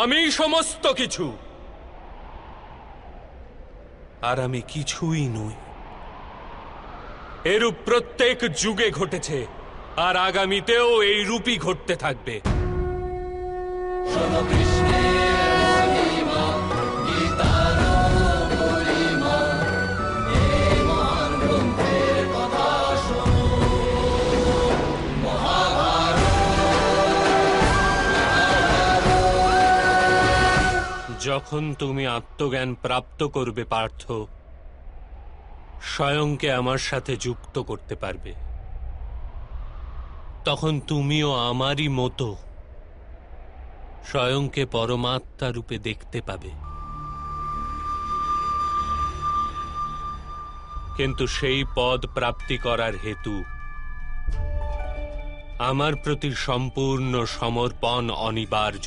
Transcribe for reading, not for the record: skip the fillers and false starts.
আমি সমস্ত কিছু, আর আমি কিছুই নই। এরূপ প্রত্যেক যুগে ঘটেছে, আর আগামীতেও এই রূপই ঘটতে থাকবে। যখন তুমি আত্মজ্ঞান প্রাপ্ত করবে পার্থ, স্বয়ংকে আমার সাথে যুক্ত করতে পারবে। তখন তুমিও আমারই মতো স্বয়ংকে পরমাত্মা রূপে দেখতে পাবে। কিন্তু সেই পদ প্রাপ্তি করার হেতু আমার প্রতি সম্পূর্ণ সমর্পণ অনিবার্য।